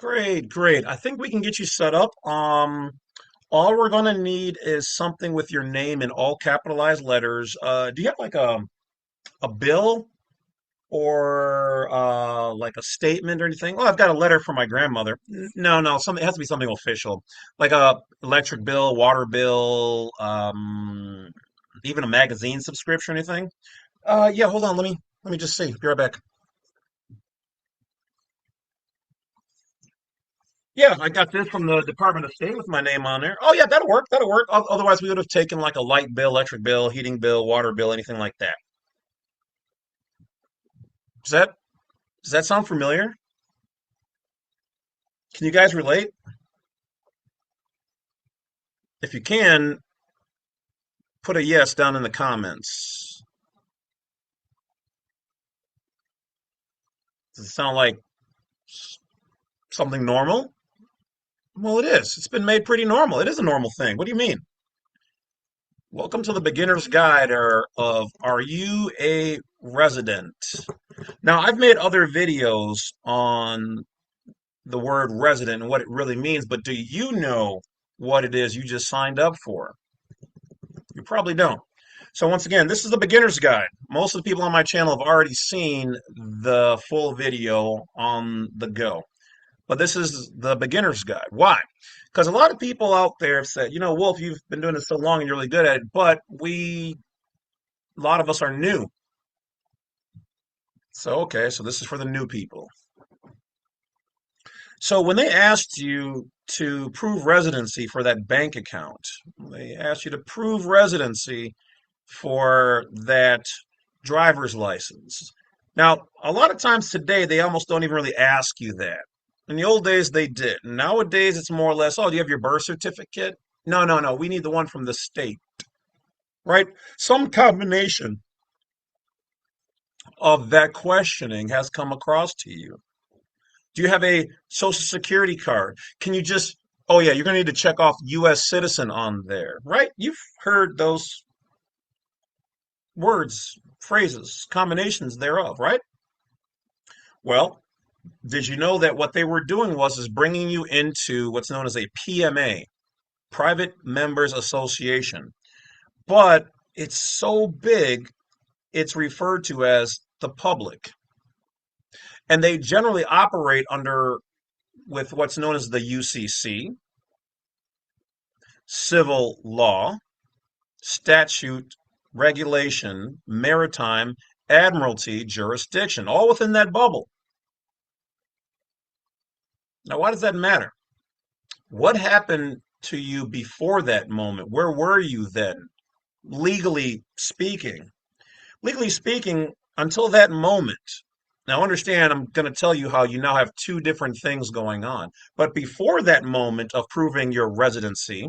Great, great. I think we can get you set up. All we're gonna need is something with your name in all capitalized letters. Do you have like a bill or like a statement or anything? Oh, I've got a letter from my grandmother. No, no, something it has to be something official, like a electric bill, water bill, even a magazine subscription or anything. Yeah, hold on. Let me just see. Be right back. Yeah, I got this from the Department of State with my name on there. Oh yeah, that'll work. That'll work. Otherwise, we would have taken like a light bill, electric bill, heating bill, water bill, anything like that. Does that does that sound familiar? Can you guys relate? If you can, put a yes down in the comments. Does it sound like something normal? Well, it is. It's been made pretty normal. It is a normal thing. What do you mean? Welcome to the beginner's guide of Are You a Resident? Now, I've made other videos on the word resident and what it really means, but do you know what it is you just signed up for? You probably don't. So once again, this is the beginner's guide. Most of the people on my channel have already seen the full video on the go. But this is the beginner's guide. Why? Because a lot of people out there have said, Wolf, you've been doing this so long and you're really good at it, but a lot of us are new. So, okay, so this is for the new people. So when they asked you to prove residency for that bank account, they asked you to prove residency for that driver's license. Now, a lot of times today, they almost don't even really ask you that. In the old days, they did. Nowadays, it's more or less, oh, do you have your birth certificate? No, no, no. We need the one from the state, right? Some combination of that questioning has come across to you. Do you have a social security card? Can you just, oh yeah, you're going to need to check off U.S. citizen on there, right? You've heard those words, phrases, combinations thereof, right? Well, did you know that what they were doing was is bringing you into what's known as a PMA, Private Members Association. But it's so big, it's referred to as the public. And they generally operate under with what's known as the U.C.C, civil law, statute, regulation, maritime, admiralty, jurisdiction, all within that bubble. Now, why does that matter? What happened to you before that moment? Where were you then, legally speaking? Legally speaking, until that moment. Now, understand, I'm going to tell you how you now have two different things going on. But before that moment of proving your residency,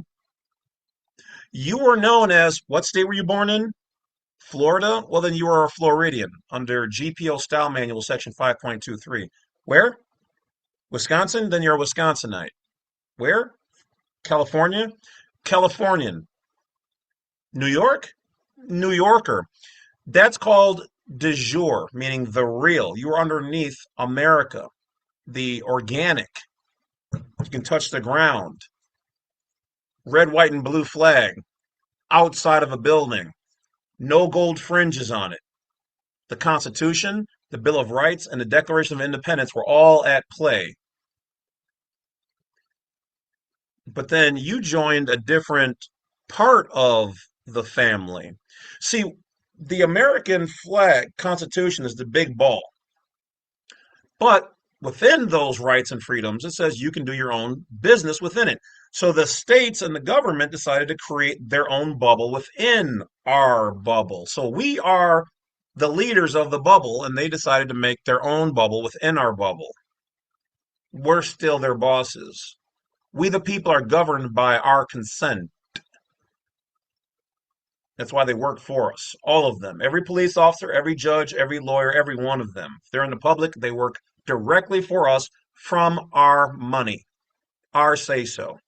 you were known as what state were you born in? Florida? Well, then you are a Floridian under GPO Style Manual Section 5.23. Where? Wisconsin? Then you're a Wisconsinite. Where? California? Californian. New York? New Yorker. That's called de jure, meaning the real. You are underneath America, the organic. You can touch the ground. Red, white, and blue flag outside of a building. No gold fringes on it. The Constitution, the Bill of Rights, and the Declaration of Independence were all at play. But then you joined a different part of the family. See, the American flag Constitution is the big ball. But within those rights and freedoms, it says you can do your own business within it. So the states and the government decided to create their own bubble within our bubble. So we are the leaders of the bubble, and they decided to make their own bubble within our bubble. We're still their bosses. We, the people, are governed by our consent. That's why they work for us, all of them. Every police officer, every judge, every lawyer, every one of them. If they're in the public, they work directly for us from our money, our say so.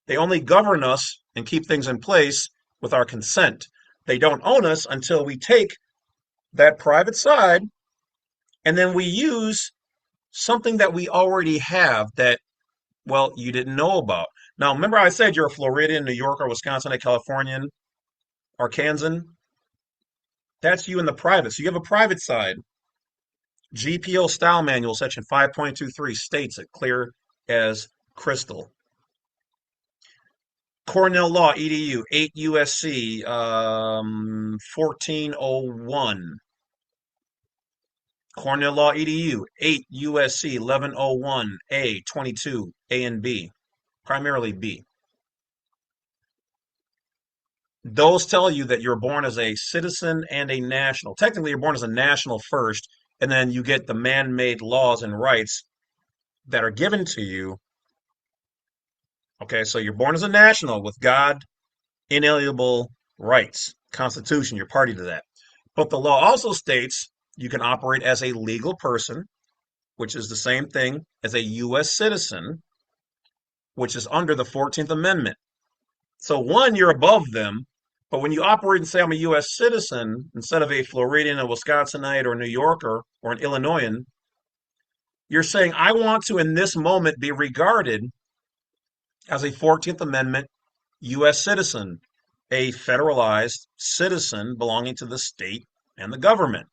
They only govern us and keep things in place with our consent. They don't own us until we take that private side and then we use something that we already have that, well, you didn't know about. Now, remember I said you're a Floridian, New Yorker, Wisconsin, a Californian, Arkansan? That's you in the private. So you have a private side. GPO Style Manual, Section 5.23 states it clear as crystal. Cornell Law, EDU, 8 U.S.C. 1401. Cornell Law, EDU, 8 U.S.C. 1101, A, 22, A and B, primarily B. Those tell you that you're born as a citizen and a national. Technically, you're born as a national first, and then you get the man-made laws and rights that are given to you. Okay, so you're born as a national with God, inalienable rights, Constitution, you're party to that. But the law also states you can operate as a legal person, which is the same thing as a U.S. citizen, which is under the 14th Amendment. So, one, you're above them, but when you operate and say I'm a U.S. citizen instead of a Floridian, a Wisconsinite, or a New Yorker, or an Illinoisan, you're saying I want to, in this moment, be regarded as a 14th Amendment U.S. citizen, a federalized citizen belonging to the state and the government.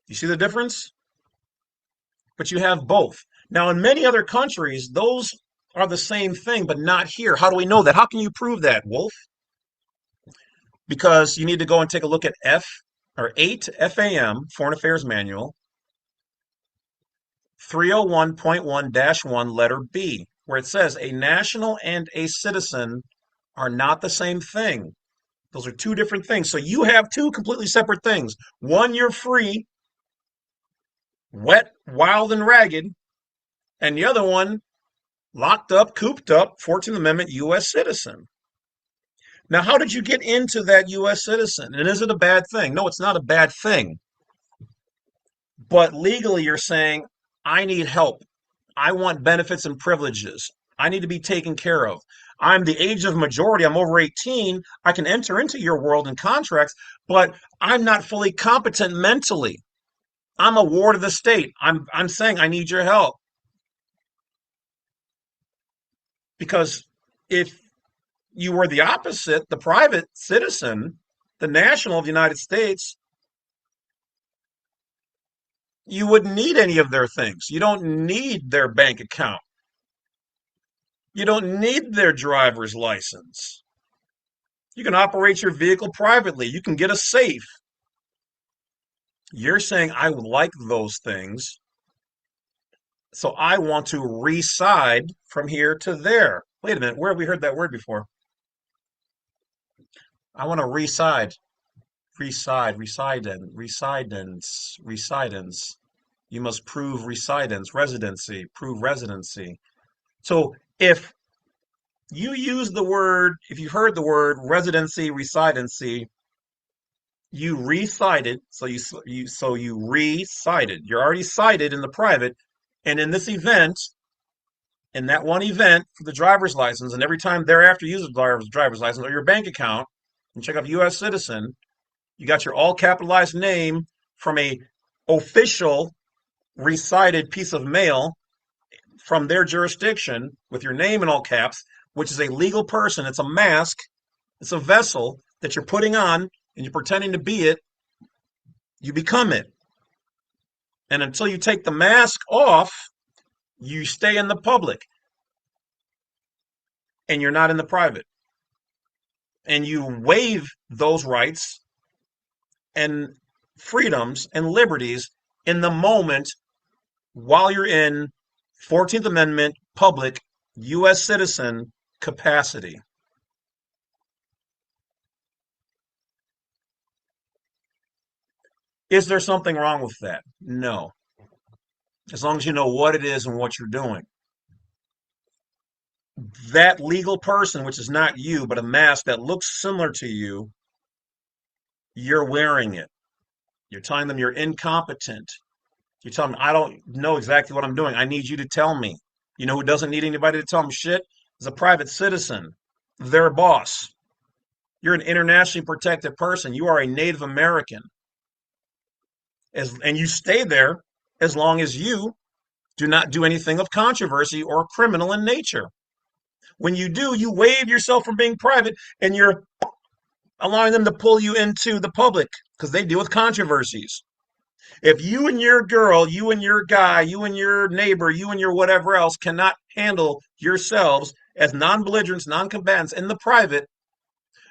You see the difference? But you have both. Now, in many other countries, those are the same thing, but not here. How do we know that? How can you prove that, Wolf? Because you need to go and take a look at F or 8 FAM, Foreign Affairs Manual, 301.1-1, letter B, where it says a national and a citizen are not the same thing. Those are two different things. So you have two completely separate things. One, you're free, wet, wild, and ragged, and the other one, locked up, cooped up, 14th Amendment U.S. citizen. Now, how did you get into that U.S. citizen? And is it a bad thing? No, it's not a bad thing. But legally, you're saying, I need help. I want benefits and privileges. I need to be taken care of. I'm the age of majority. I'm over 18. I can enter into your world and contracts, but I'm not fully competent mentally. I'm a ward of the state. I'm saying I need your help. Because if you were the opposite, the private citizen, the national of the United States, you wouldn't need any of their things. You don't need their bank account. You don't need their driver's license. You can operate your vehicle privately. You can get a safe. You're saying, I would like those things, so I want to reside from here to there. Wait a minute, where have we heard that word before? I want to reside. Residence. You must prove prove residency. So if you use the word, if you heard the word residency, you recited, so you recited. You're already cited in the private, and in this event, in that one event for the driver's license, and every time thereafter you use the driver's license or your bank account, and check out U.S. citizen, you got your all capitalized name from a official recited piece of mail from their jurisdiction with your name in all caps, which is a legal person. It's a mask. It's a vessel that you're putting on and you're pretending to be it. You become it. And until you take the mask off, you stay in the public and you're not in the private. And you waive those rights and freedoms and liberties in the moment while you're in 14th Amendment public U.S. citizen capacity. Is there something wrong with that? No. As long as you know what it is and what you're doing. That legal person, which is not you, but a mask that looks similar to you, you're wearing it. You're telling them you're incompetent. You're telling them, I don't know exactly what I'm doing. I need you to tell me. You know who doesn't need anybody to tell them shit? Is a private citizen. Their boss. You're an internationally protected person. You are a Native American. And you stay there as long as you Do not do anything of controversy or criminal in nature. When you do, you waive yourself from being private and you're allowing them to pull you into the public because they deal with controversies. If you and your girl, you and your guy, you and your neighbor, you and your whatever else cannot handle yourselves as non belligerents, non combatants in the private,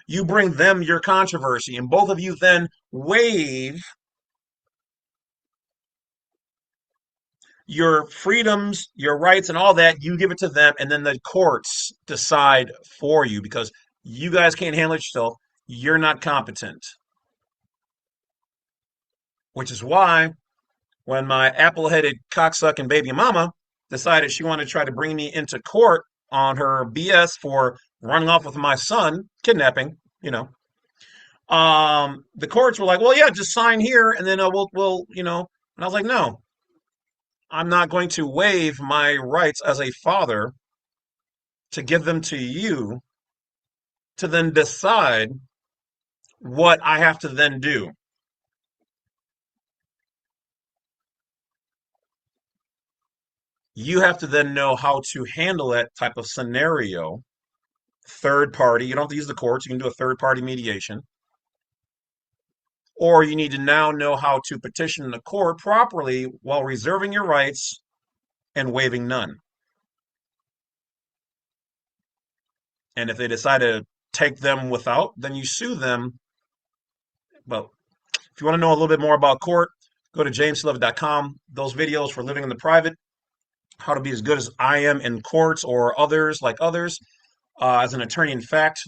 you bring them your controversy, and both of you then waive your freedoms, your rights, and all that. You give it to them, and then the courts decide for you because you guys can't handle it yourself. You're not competent, which is why when my apple-headed cocksucking baby mama decided she wanted to try to bring me into court on her BS for running off with my son, kidnapping, the courts were like, well, yeah, just sign here, and then we'll. And I was like, no, I'm not going to waive my rights as a father to give them to you to then decide what I have to then do. You have to then know how to handle that type of scenario. Third party, you don't have to use the courts, you can do a third party mediation. Or you need to now know how to petition the court properly while reserving your rights and waiving none. And if they decide to take them without, then you sue them. Well, if you want to know a little bit more about court, go to jameslovett.com. Those videos for living in the private, how to be as good as I am in courts or others like others as an attorney in fact.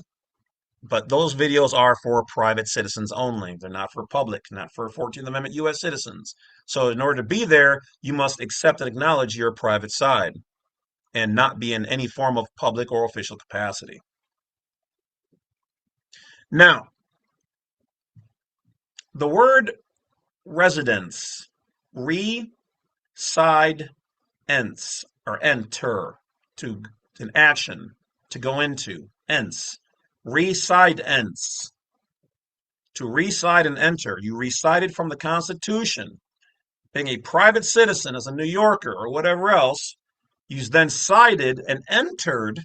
But those videos are for private citizens only. They're not for public, not for 14th Amendment U.S. citizens. So in order to be there, you must accept and acknowledge your private side and not be in any form of public or official capacity. Now, the word residence, reside ence, or enter, to an action, to go into, ence, reside ence, to reside and enter. You resided from the Constitution, being a private citizen as a New Yorker or whatever else. You then sided and entered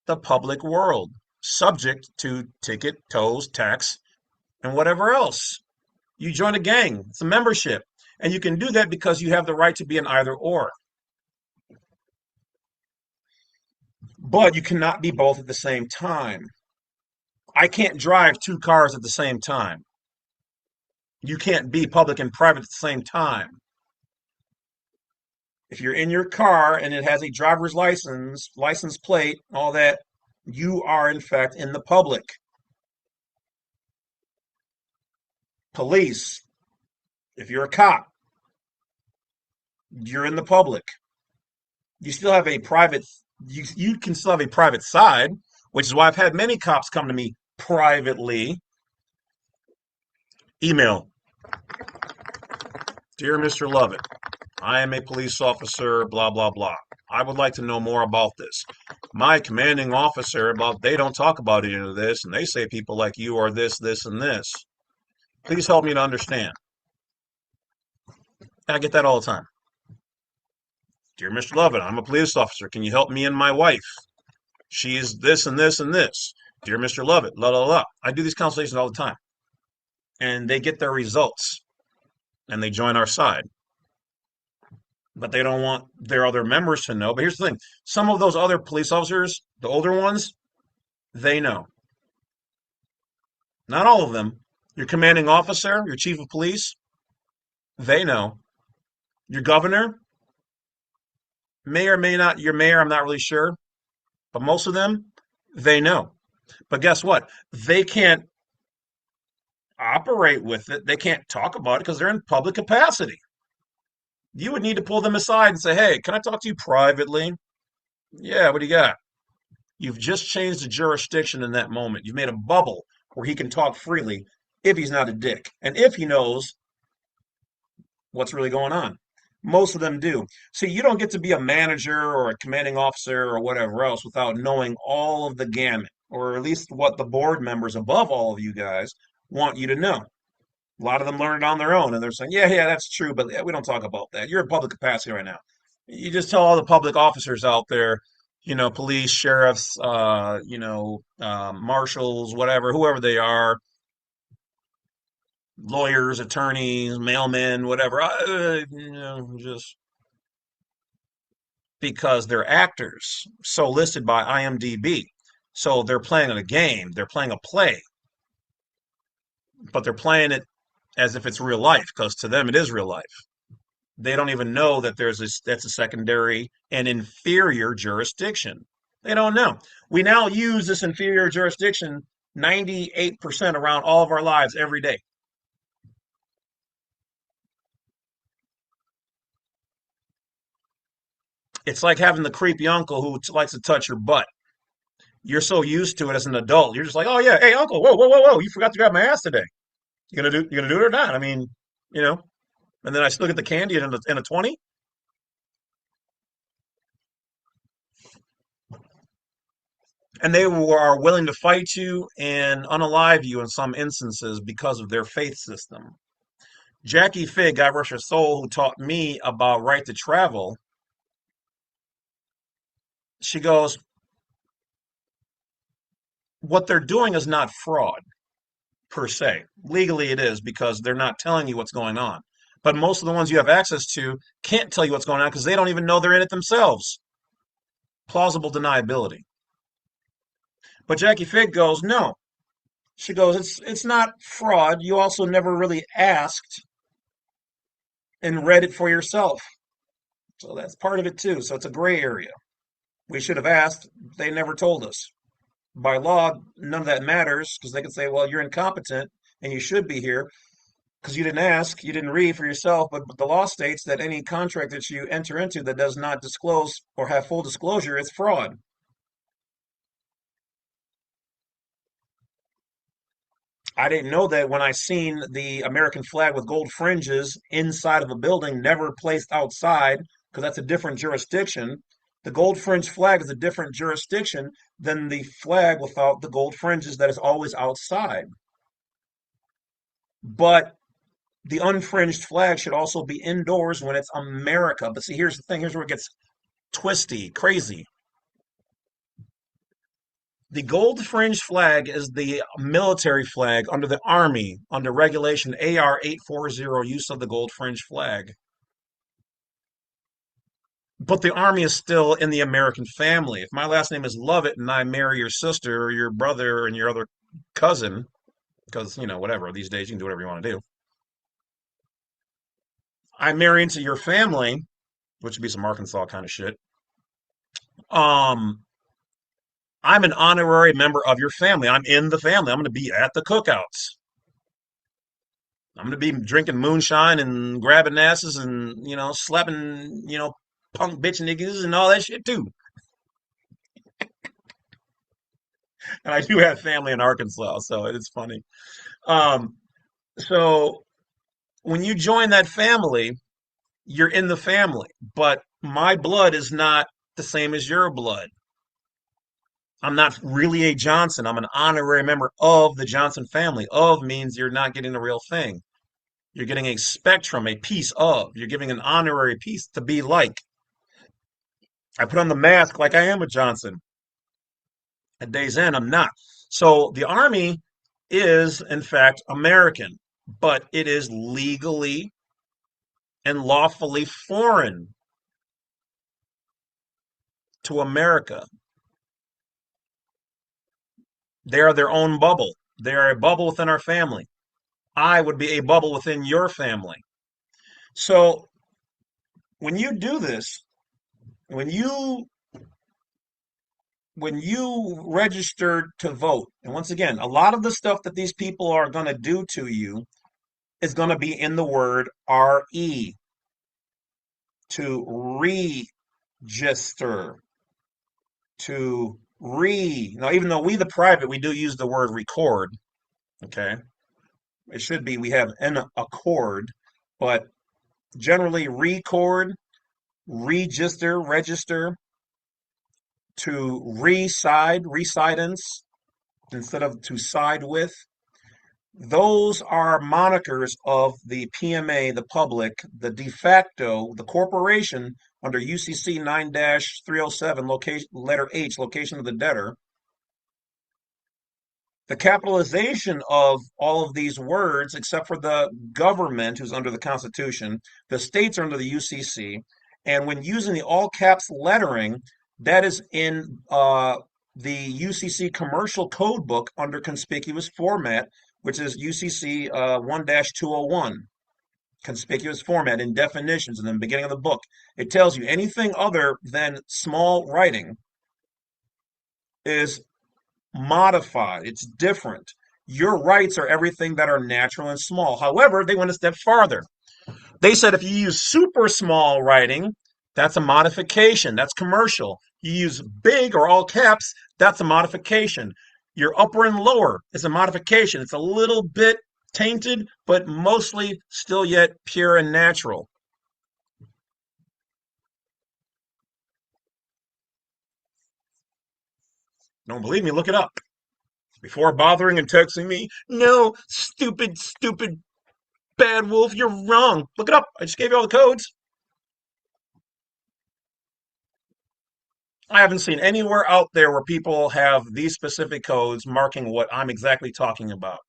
the public world, subject to ticket, tolls, tax, and whatever else. You join a gang, it's a membership. And you can do that because you have the right to be an either or. But you cannot be both at the same time. I can't drive two cars at the same time. You can't be public and private at the same time. If you're in your car and it has a driver's license plate, all that, you are in fact in the public. Police, if you're a cop, you're in the public. You still have a private, you can still have a private side, which is why I've had many cops come to me privately. Email, dear Mr. Lovett, I am a police officer, blah, blah, blah. I would like to know more about this. My commanding officer, they don't talk about any of this, and they say people like you are this, this, and this. Please help me to understand. I get that all the time. Dear Mr. Lovett, I'm a police officer. Can you help me and my wife? She is this and this and this. Dear Mr. Lovett, la la la. I do these consultations all the time. And they get their results. And they join our side. But they don't want their other members to know. But here's the thing. Some of those other police officers, the older ones, they know. Not all of them. Your commanding officer, your chief of police, they know. Your governor, may or may not, your mayor, I'm not really sure. But most of them, they know. But guess what? They can't operate with it. They can't talk about it because they're in public capacity. You would need to pull them aside and say, hey, can I talk to you privately? Yeah, what do you got? You've just changed the jurisdiction in that moment. You've made a bubble where he can talk freely if he's not a dick and if he knows what's really going on. Most of them do. See, you don't get to be a manager or a commanding officer or whatever else without knowing all of the gamut, or at least what the board members above all of you guys want you to know. A lot of them learn it on their own, and they're saying, "Yeah, yeah, that's true, but yeah, we don't talk about that. You're in public capacity right now." You just tell all the public officers out there, police, sheriffs, marshals, whatever, whoever they are, lawyers, attorneys, mailmen, whatever, just because they're actors, so listed by IMDb. So they're playing a game, they're playing a play, but they're playing it as if it's real life, because to them it is real life. They don't even know that that's a secondary and inferior jurisdiction. They don't know. We now use this inferior jurisdiction 98% around all of our lives every day. It's like having the creepy uncle who likes to touch your butt. You're so used to it as an adult. You're just like, oh yeah, hey uncle, whoa, whoa, whoa, whoa, you forgot to grab my ass today. You gonna do it or not? I mean, you know. And then I still get the candy in a 20. And they are willing to fight you and unalive you in some instances because of their faith system. Jackie Fig, God rest her soul, who taught me about right to travel, she goes, what they're doing is not fraud per se. Legally, it is because they're not telling you what's going on. But most of the ones you have access to can't tell you what's going on because they don't even know they're in it themselves. Plausible deniability. But Jackie Fig goes, no. She goes, it's not fraud. You also never really asked and read it for yourself. So that's part of it too. So it's a gray area. We should have asked. They never told us. By law, none of that matters because they can say, well, you're incompetent and you should be here because you didn't ask, you didn't read for yourself. But the law states that any contract that you enter into that does not disclose or have full disclosure is fraud. I didn't know that when I seen the American flag with gold fringes inside of a building, never placed outside, because that's a different jurisdiction. The gold fringe flag is a different jurisdiction than the flag without the gold fringes that is always outside. But the unfringed flag should also be indoors when it's America. But see, here's the thing. Here's where it gets twisty, crazy. The gold fringed flag is the military flag under the Army, under Regulation AR 840, use of the gold fringed flag. But the Army is still in the American family. If my last name is Lovett and I marry your sister or your brother and your other cousin, because, whatever, these days you can do whatever you want to do, I marry into your family, which would be some Arkansas kind of shit. Um, I'm an honorary member of your family. I'm in the family. I'm going to be at the cookouts. I'm gonna be drinking moonshine and grabbing asses and slapping punk bitch niggas and all that shit too. And I do have family in Arkansas, so it's funny. Um, so when you join that family, you're in the family, but my blood is not the same as your blood. I'm not really a Johnson. I'm an honorary member of the Johnson family. Of means you're not getting the real thing. You're getting a spectrum, a piece of. You're giving an honorary piece to be like. I put on the mask like I am a Johnson. At day's end, I'm not. So the Army is, in fact, American, but it is legally and lawfully foreign to America. They are their own bubble. They are a bubble within our family. I would be a bubble within your family. So when you do this, when you when you register to vote, and once again, a lot of the stuff that these people are going to do to you is going to be in the word RE, to register, to now even though we the private we do use the word record, okay, it should be we have an accord, but generally record, register, to residence instead of to side with, Those are monikers of the PMA, the public, the de facto, the corporation under UCC 9-307, location, letter H, location of the debtor. The capitalization of all of these words, except for the government, who's under the Constitution, the states are under the UCC, and when using the all caps lettering, that is in the UCC commercial code book under conspicuous format, which is UCC 1-201. Conspicuous format in definitions in the beginning of the book. It tells you anything other than small writing is modified. It's different. Your rights are everything that are natural and small. However, they went a step farther. They said if you use super small writing, that's a modification. That's commercial. You use big or all caps, that's a modification. Your upper and lower is a modification. It's a little bit tainted, but mostly still yet pure and natural. Don't believe me? Look it up. Before bothering and texting me, no, stupid, stupid Badwolf, you're wrong. Look it up. I just gave you all the codes. I haven't seen anywhere out there where people have these specific codes marking what I'm exactly talking about.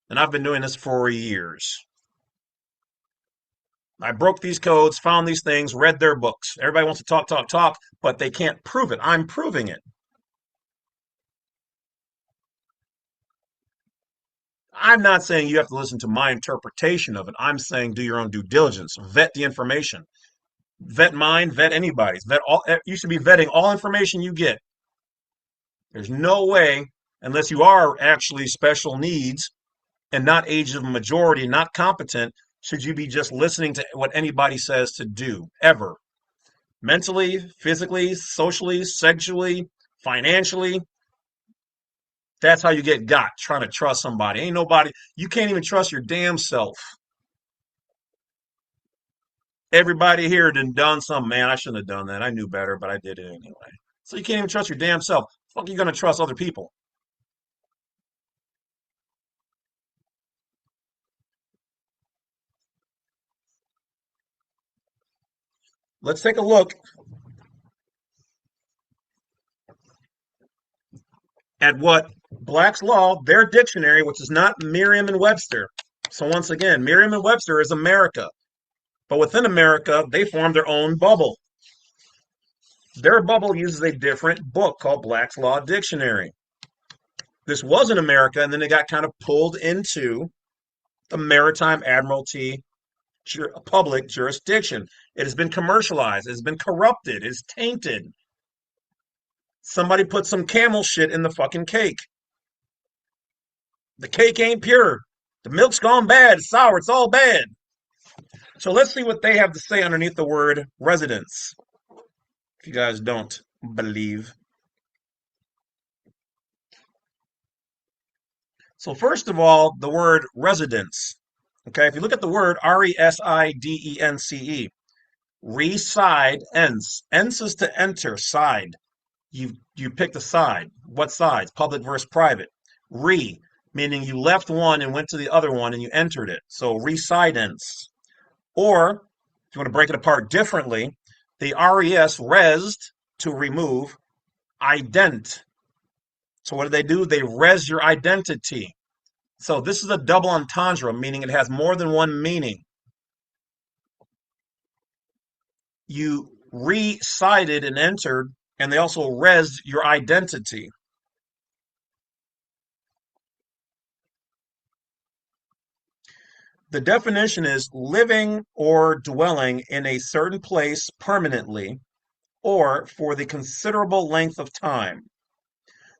And I've been doing this for years. I broke these codes, found these things, read their books. Everybody wants to talk, talk, talk, but they can't prove it. I'm proving it. I'm not saying you have to listen to my interpretation of it. I'm saying do your own due diligence, vet the information, vet mine, vet anybody's, vet all. You should be vetting all information you get. There's no way, unless you are actually special needs and not age of majority, not competent, should you be just listening to what anybody says to do ever. Mentally, physically, socially, sexually, financially, that's how you get got trying to trust somebody. Ain't nobody, you can't even trust your damn self. Everybody here done something, man. I shouldn't have done that. I knew better, but I did it anyway. So you can't even trust your damn self. Fuck, you gonna trust other people? Let's take a look at what Black's Law, their dictionary, which is not Merriam and Webster. So once again, Merriam and Webster is America, but within America, they formed their own bubble. Their bubble uses a different book called Black's Law Dictionary. This was in America, and then it got kind of pulled into the Maritime Admiralty public jurisdiction. It has been commercialized. It has been corrupted. It's tainted. Somebody put some camel shit in the fucking cake. The cake ain't pure. The milk's gone bad. It's sour. It's all bad. So let's see what they have to say underneath the word residence. If you guys don't believe. So first of all, the word residence. Okay, if you look at the word residence, reside, ence. Ence is to enter, side. You picked a side. What sides? Public versus private. Re, meaning you left one and went to the other one and you entered it. So residence. Or if you want to break it apart differently, the res, resed, to remove, ident. So what do? They res your identity. So this is a double entendre, meaning it has more than one meaning. You resided and entered, and they also resed your identity. The definition is living or dwelling in a certain place permanently or for the considerable length of time.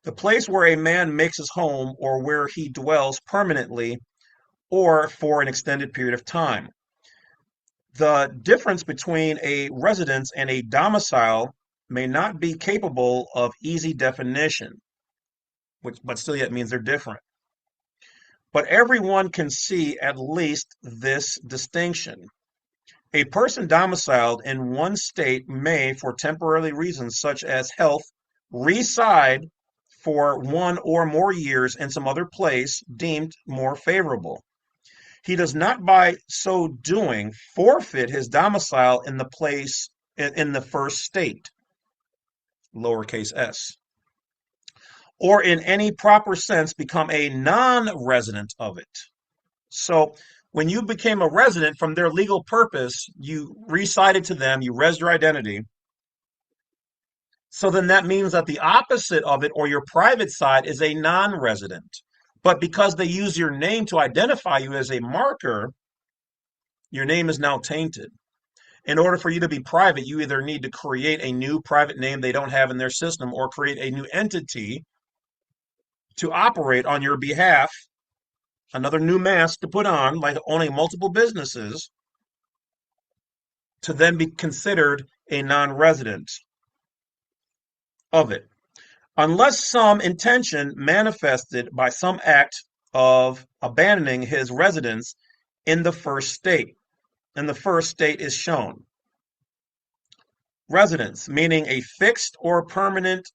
The place where a man makes his home or where he dwells permanently or for an extended period of time. The difference between a residence and a domicile may not be capable of easy definition, but still yet means they're different. But everyone can see at least this distinction. A person domiciled in one state may, for temporary reasons such as health, reside for 1 or more years in some other place deemed more favorable. He does not by so doing forfeit his domicile in the place in the first state, lowercase s, or in any proper sense become a non-resident of it. So when you became a resident from their legal purpose, you recited to them, you res your identity. So then that means that the opposite of it, or your private side, is a non-resident. But because they use your name to identify you as a marker, your name is now tainted. In order for you to be private, you either need to create a new private name they don't have in their system or create a new entity to operate on your behalf, another new mask to put on, like owning multiple businesses, to then be considered a non-resident of it. Unless some intention manifested by some act of abandoning his residence in the first state. And the first state is shown. Residence, meaning a fixed or permanent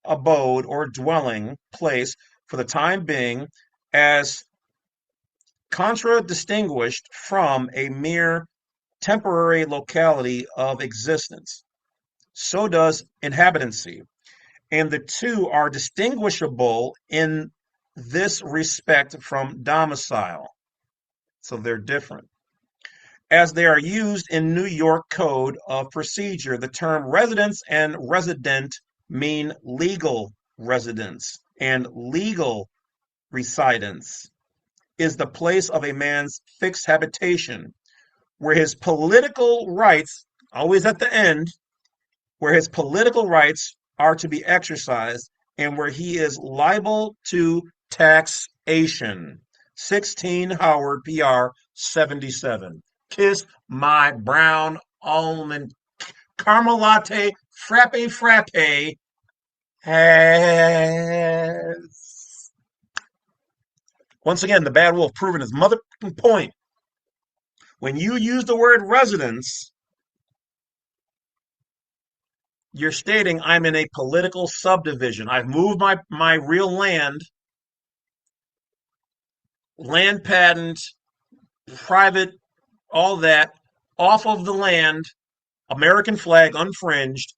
abode or dwelling place for the time being, as contradistinguished from a mere temporary locality of existence. So does inhabitancy, and the two are distinguishable in this respect from domicile. So they're different. As they are used in New York Code of Procedure, the term residence and resident mean legal residence, and legal residence is the place of a man's fixed habitation, where his political rights, always at the end, where his political rights are to be exercised, and where he is liable to taxation. 16 Howard PR 77. Kiss my brown almond caramel latte frappe has. Once again, the bad wolf proving his mother point. When you use the word residence, you're stating I'm in a political subdivision. I've moved my real land patent, private, all that, off of the land, American flag unfringed,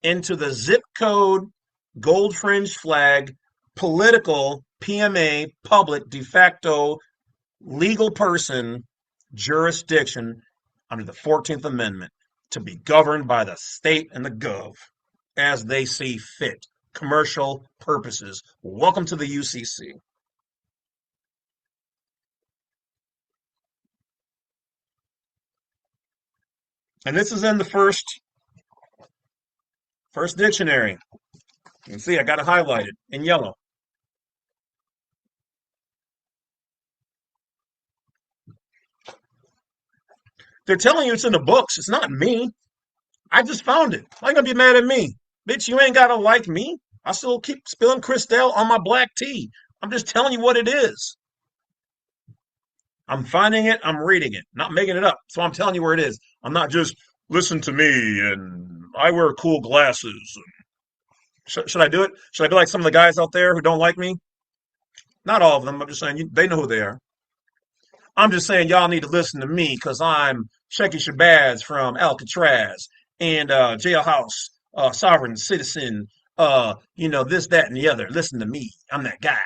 into the zip code, gold fringed flag, political, PMA, public, de facto, legal person, jurisdiction under the 14th Amendment to be governed by the state and the gov as they see fit. Commercial purposes. Welcome to the UCC. And this is in the first dictionary. You can see I got it highlighted in yellow. They're telling you it's in the books. It's not me. I just found it. Why you gonna be mad at me? Bitch, you ain't gotta like me. I still keep spilling Cristal on my black tea. I'm just telling you what it is. I'm finding it, I'm reading it, not making it up. So I'm telling you where it is. I'm not just listen to me and I wear cool glasses. Should I do it? Should I be like some of the guys out there who don't like me? Not all of them. I'm just saying they know who they are. I'm just saying y'all need to listen to me because I'm Shecky Shabazz from Alcatraz and Jailhouse, Sovereign Citizen, this, that, and the other. Listen to me. I'm that guy.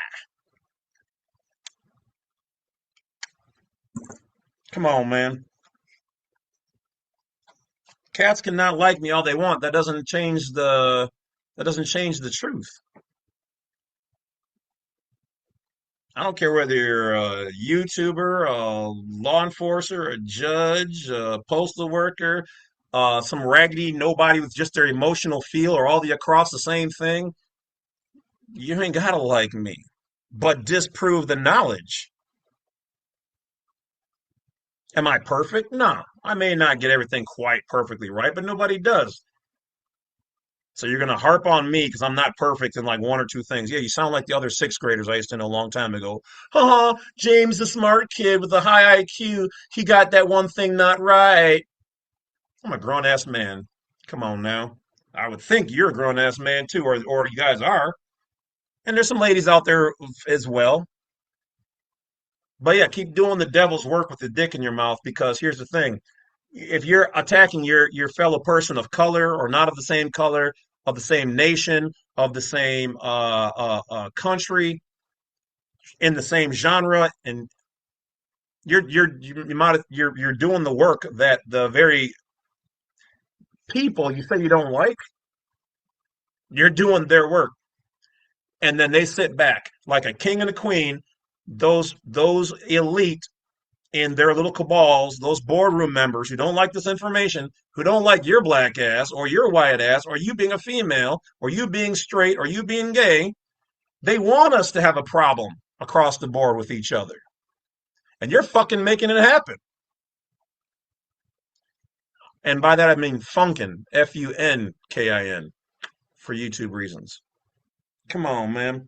Come on, man. Cats cannot like me all they want. That doesn't change the truth. I don't care whether you're a YouTuber, a law enforcer, a judge, a postal worker, some raggedy nobody with just their emotional feel or all the across the same thing. You ain't gotta like me, but disprove the knowledge. Am I perfect? No. I may not get everything quite perfectly right, but nobody does. So you're gonna harp on me because I'm not perfect in like one or two things. Yeah, you sound like the other sixth graders I used to know a long time ago. Haha, James, the smart kid with the high IQ, he got that one thing not right. I'm a grown ass man. Come on now. I would think you're a grown ass man too, or you guys are. And there's some ladies out there as well. But yeah, keep doing the devil's work with the dick in your mouth because here's the thing. If you're attacking your fellow person of color or not of the same color, of the same nation, of the same country, in the same genre, and you're doing the work that the very people you say you don't like, you're doing their work, and then they sit back like a king and a queen. Those elite in their little cabals, those boardroom members who don't like this information, who don't like your black ass or your white ass or you being a female or you being straight or you being gay, they want us to have a problem across the board with each other. And you're fucking making it happen. And by that I mean funkin, Funkin, for YouTube reasons. Come on, man.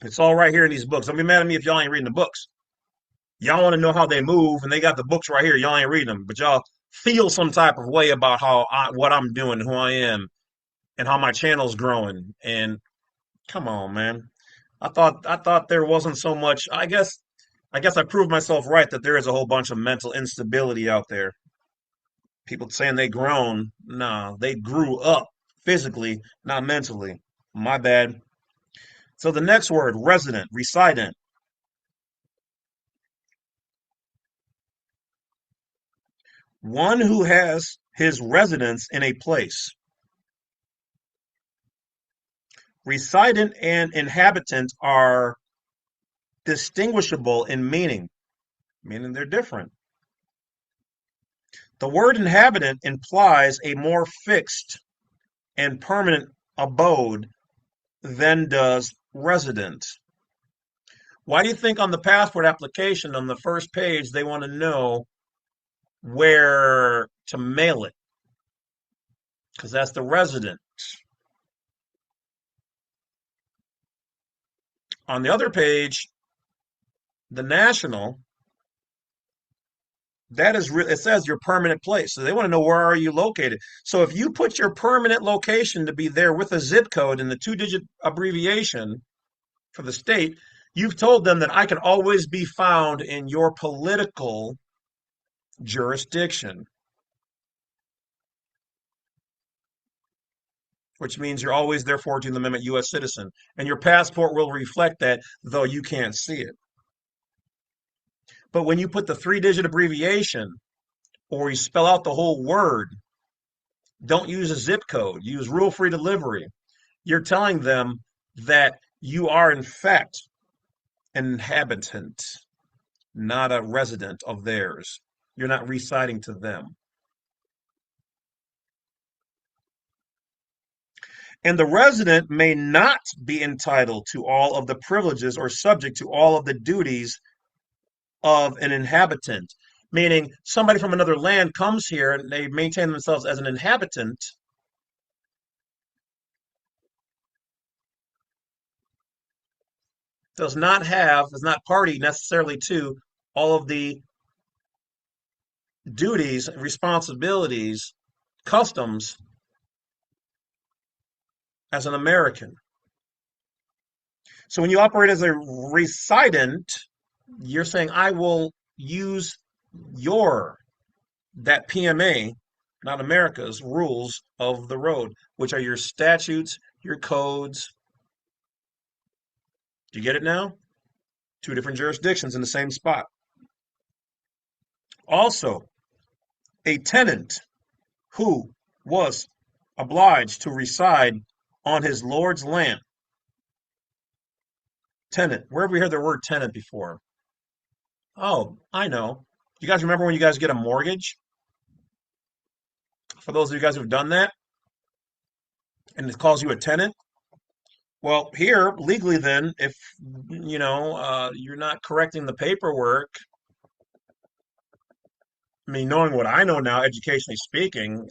It's all right here in these books. Don't be mad at me if y'all ain't reading the books. Y'all want to know how they move, and they got the books right here. Y'all ain't reading them, but y'all feel some type of way about what I'm doing, who I am, and how my channel's growing. And come on, man. I thought there wasn't so much. I guess I proved myself right that there is a whole bunch of mental instability out there. People saying they grown, nah, they grew up physically, not mentally. My bad. So the next word, resident, resident, one who has his residence in a place. Resident and inhabitant are distinguishable in meaning, meaning they're different. The word inhabitant implies a more fixed and permanent abode than does resident. Why do you think on the passport application on the first page they want to know where to mail it? Because that's the resident. On the other page, the national, that is it says your permanent place. So they want to know where are you located. So if you put your permanent location to be there with a zip code and the two-digit abbreviation for the state, you've told them that I can always be found in your political jurisdiction, which means you're always there 14th Amendment U.S. citizen. And your passport will reflect that, though you can't see it. But when you put the three-digit abbreviation or you spell out the whole word, don't use a zip code, use rule-free delivery. You're telling them that you are, in fact, an inhabitant, not a resident of theirs. You're not reciting to them. And the resident may not be entitled to all of the privileges or subject to all of the duties of an inhabitant, meaning somebody from another land comes here and they maintain themselves as an inhabitant. Does not party necessarily to all of the duties, responsibilities, customs as an American. So when you operate as a resident, you're saying I will use your that PMA, not America's rules of the road, which are your statutes, your codes. Do you get it now? Two different jurisdictions in the same spot. Also, a tenant who was obliged to reside on his lord's land. Tenant. Where have we heard the word tenant before? Oh, I know. You guys remember when you guys get a mortgage? For those of you guys who've done that, and it calls you a tenant. Well, here legally, then, if you're not correcting the paperwork. I mean, knowing what I know now, educationally speaking,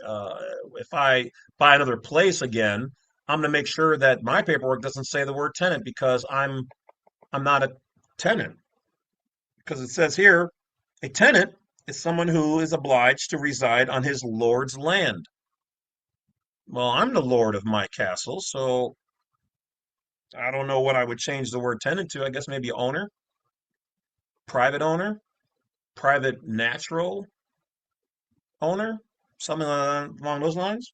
if I buy another place again, I'm going to make sure that my paperwork doesn't say the word tenant because I'm not a tenant. Because it says here, a tenant is someone who is obliged to reside on his lord's land. Well, I'm the lord of my castle, so I don't know what I would change the word tenant to. I guess maybe owner, private natural owner, something along those lines.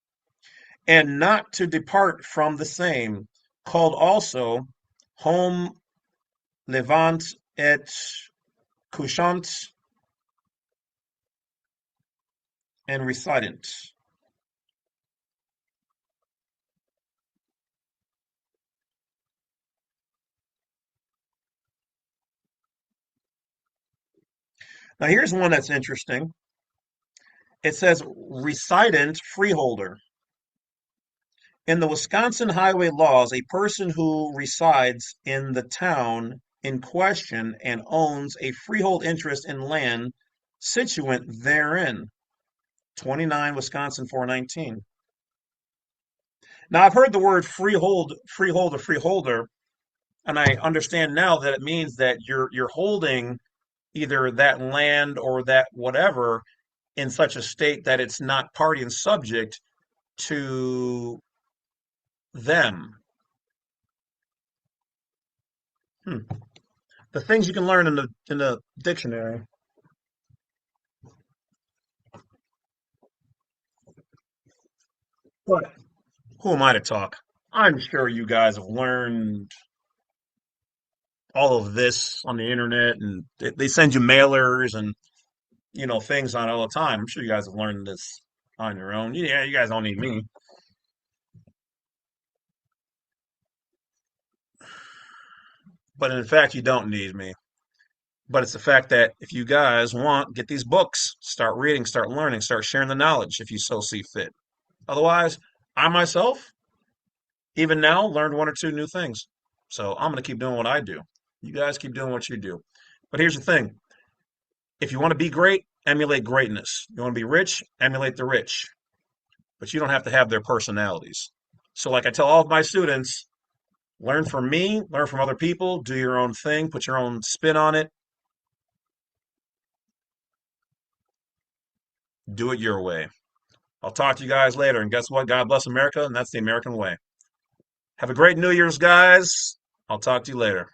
And not to depart from the same, called also home levant et couchant and resident. Now here's one that's interesting. It says resident freeholder. In the Wisconsin highway laws, a person who resides in the town in question and owns a freehold interest in land situate therein. 29 Wisconsin 419. Now I've heard the word freeholder, and I understand now that it means that you're holding either that land or that whatever in such a state that it's not party and subject to them. Hmm. The things you can learn in the dictionary. But who am I to talk? I'm sure you guys have learned all of this on the internet, and they send you mailers and things on it all the time. I'm sure you guys have learned this on your own. Yeah, you guys don't need me, but in fact, you don't need me. But it's the fact that if you guys want, get these books, start reading, start learning, start sharing the knowledge if you so see fit. Otherwise, I myself, even now, learned one or two new things. So I'm going to keep doing what I do. You guys keep doing what you do. But here's the thing: if you want to be great, emulate greatness. You want to be rich, emulate the rich. But you don't have to have their personalities. So, like I tell all of my students, learn from me, learn from other people, do your own thing, put your own spin on it, do it your way. I'll talk to you guys later. And guess what? God bless America, and that's the American way. Have a great New Year's, guys. I'll talk to you later.